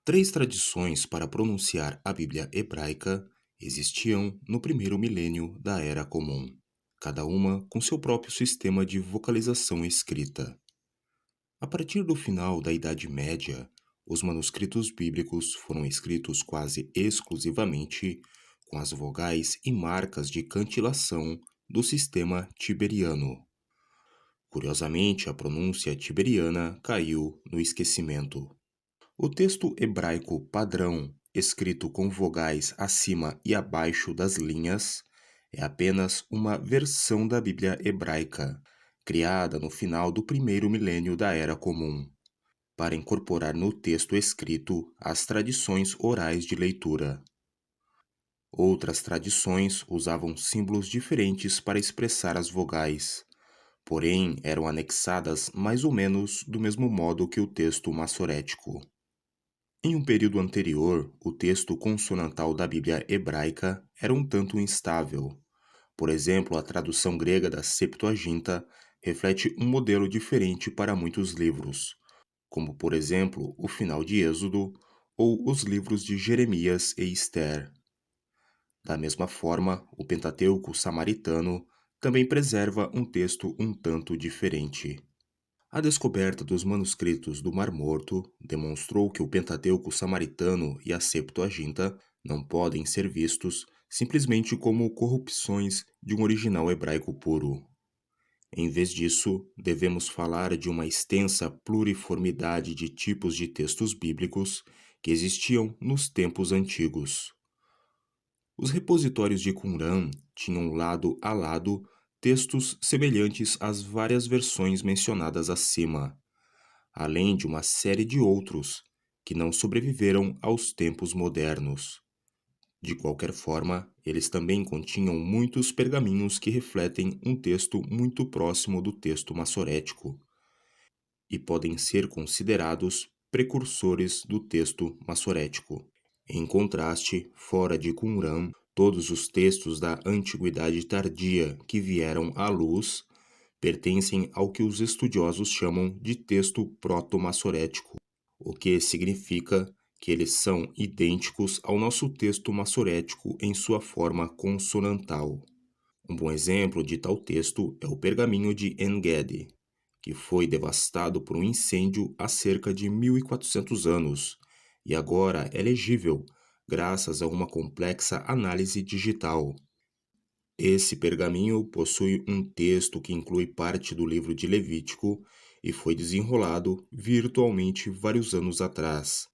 Três tradições para pronunciar a Bíblia hebraica existiam no primeiro milênio da Era Comum, cada uma com seu próprio sistema de vocalização escrita. A partir do final da Idade Média, os manuscritos bíblicos foram escritos quase exclusivamente com as vogais e marcas de cantilação do sistema tiberiano. Curiosamente, a pronúncia tiberiana caiu no esquecimento. O texto hebraico padrão, escrito com vogais acima e abaixo das linhas, é apenas uma versão da Bíblia hebraica, criada no final do primeiro milênio da Era Comum, para incorporar no texto escrito as tradições orais de leitura. Outras tradições usavam símbolos diferentes para expressar as vogais, porém eram anexadas mais ou menos do mesmo modo que o texto massorético. Em um período anterior, o texto consonantal da Bíblia hebraica era um tanto instável. Por exemplo, a tradução grega da Septuaginta reflete um modelo diferente para muitos livros, como, por exemplo, o final de Êxodo ou os livros de Jeremias e Esther. Da mesma forma, o Pentateuco samaritano também preserva um texto um tanto diferente. A descoberta dos manuscritos do Mar Morto demonstrou que o Pentateuco samaritano e a Septuaginta não podem ser vistos simplesmente como corrupções de um original hebraico puro. Em vez disso, devemos falar de uma extensa pluriformidade de tipos de textos bíblicos que existiam nos tempos antigos. Os repositórios de Qumran tinham lado a lado textos semelhantes às várias versões mencionadas acima, além de uma série de outros que não sobreviveram aos tempos modernos. De qualquer forma, eles também continham muitos pergaminhos que refletem um texto muito próximo do texto massorético e podem ser considerados precursores do texto massorético. Em contraste, fora de Qumran, todos os textos da Antiguidade Tardia que vieram à luz pertencem ao que os estudiosos chamam de texto proto-massorético, o que significa que eles são idênticos ao nosso texto massorético em sua forma consonantal. Um bom exemplo de tal texto é o pergaminho de En-Gedi, que foi devastado por um incêndio há cerca de 1400 anos e agora é legível graças a uma complexa análise digital. Esse pergaminho possui um texto que inclui parte do livro de Levítico e foi desenrolado virtualmente vários anos atrás.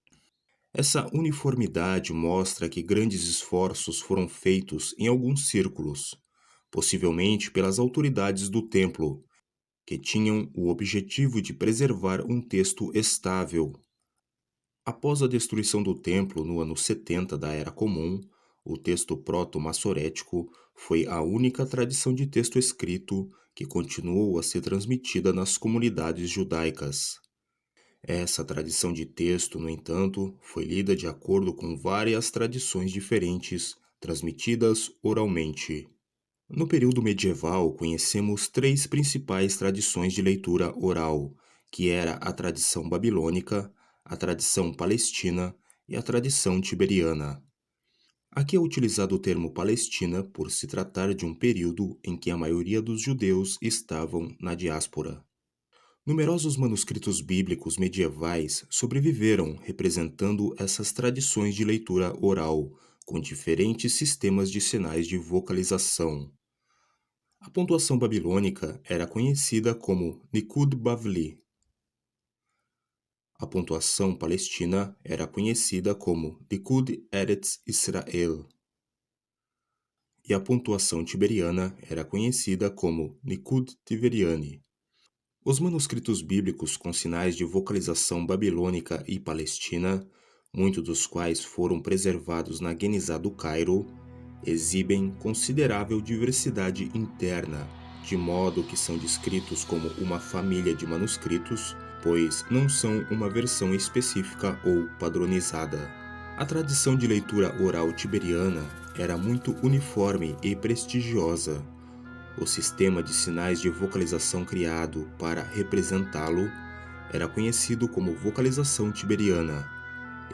Essa uniformidade mostra que grandes esforços foram feitos em alguns círculos, possivelmente pelas autoridades do templo, que tinham o objetivo de preservar um texto estável. Após a destruição do templo no ano 70 da Era Comum, o texto proto-massorético foi a única tradição de texto escrito que continuou a ser transmitida nas comunidades judaicas. Essa tradição de texto, no entanto, foi lida de acordo com várias tradições diferentes, transmitidas oralmente. No período medieval, conhecemos três principais tradições de leitura oral, que era a tradição babilônica, a tradição palestina e a tradição tiberiana. Aqui é utilizado o termo Palestina por se tratar de um período em que a maioria dos judeus estavam na diáspora. Numerosos manuscritos bíblicos medievais sobreviveram representando essas tradições de leitura oral, com diferentes sistemas de sinais de vocalização. A pontuação babilônica era conhecida como Nikud Bavli. A pontuação palestina era conhecida como Nikud Eretz Israel. E a pontuação tiberiana era conhecida como Nikud Tiberiani. Os manuscritos bíblicos com sinais de vocalização babilônica e palestina, muitos dos quais foram preservados na Guenisá do Cairo, exibem considerável diversidade interna, de modo que são descritos como uma família de manuscritos, pois não são uma versão específica ou padronizada. A tradição de leitura oral tiberiana era muito uniforme e prestigiosa. O sistema de sinais de vocalização criado para representá-lo era conhecido como vocalização tiberiana,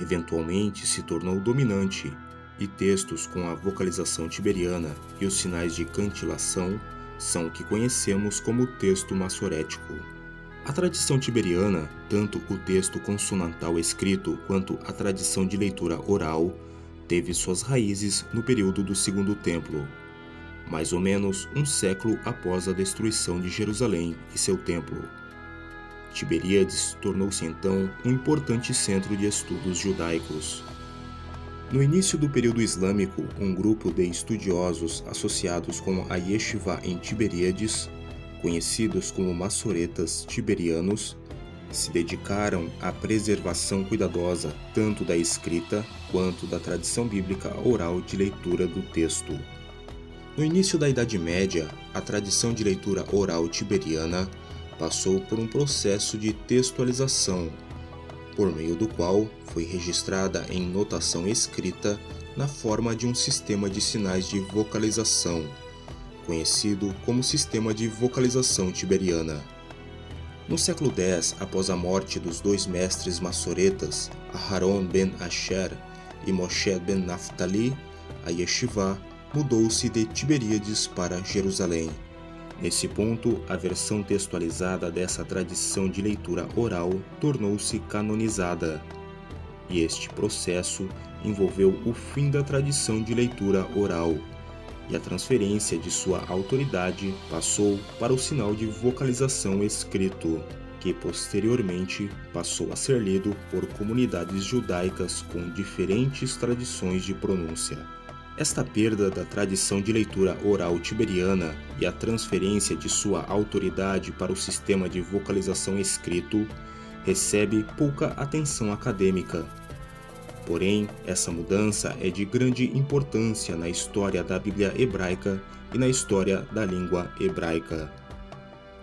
eventualmente se tornou dominante, e textos com a vocalização tiberiana e os sinais de cantilação são o que conhecemos como texto massorético. A tradição tiberiana, tanto o texto consonantal escrito quanto a tradição de leitura oral, teve suas raízes no período do Segundo Templo, mais ou menos um século após a destruição de Jerusalém e seu templo. Tiberíades tornou-se então um importante centro de estudos judaicos. No início do período islâmico, um grupo de estudiosos associados com a Yeshiva em Tiberíades, conhecidos como massoretas tiberianos, se dedicaram à preservação cuidadosa tanto da escrita quanto da tradição bíblica oral de leitura do texto. No início da Idade Média, a tradição de leitura oral tiberiana passou por um processo de textualização, por meio do qual foi registrada em notação escrita na forma de um sistema de sinais de vocalização, conhecido como Sistema de Vocalização Tiberiana. No século X, após a morte dos dois mestres massoretas, Aharon ben Asher e Moshe ben Naftali, a Yeshiva mudou-se de Tiberíades para Jerusalém. Nesse ponto, a versão textualizada dessa tradição de leitura oral tornou-se canonizada, e este processo envolveu o fim da tradição de leitura oral, e a transferência de sua autoridade passou para o sinal de vocalização escrito, que posteriormente passou a ser lido por comunidades judaicas com diferentes tradições de pronúncia. Esta perda da tradição de leitura oral tiberiana e a transferência de sua autoridade para o sistema de vocalização escrito recebe pouca atenção acadêmica. Porém, essa mudança é de grande importância na história da Bíblia hebraica e na história da língua hebraica.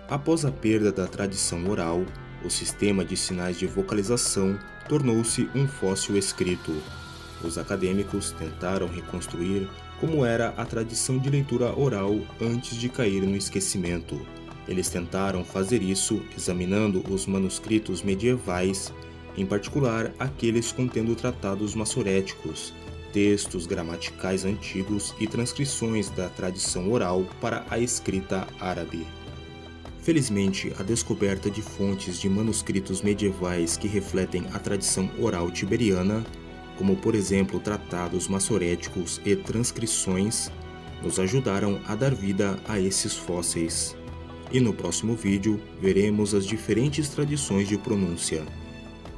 Após a perda da tradição oral, o sistema de sinais de vocalização tornou-se um fóssil escrito. Os acadêmicos tentaram reconstruir como era a tradição de leitura oral antes de cair no esquecimento. Eles tentaram fazer isso examinando os manuscritos medievais, em particular aqueles contendo tratados massoréticos, textos gramaticais antigos e transcrições da tradição oral para a escrita árabe. Felizmente, a descoberta de fontes de manuscritos medievais que refletem a tradição oral tiberiana, como por exemplo tratados massoréticos e transcrições, nos ajudaram a dar vida a esses fósseis. E no próximo vídeo veremos as diferentes tradições de pronúncia.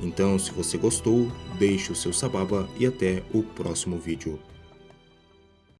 Então, se você gostou, deixe o seu sababa e até o próximo vídeo.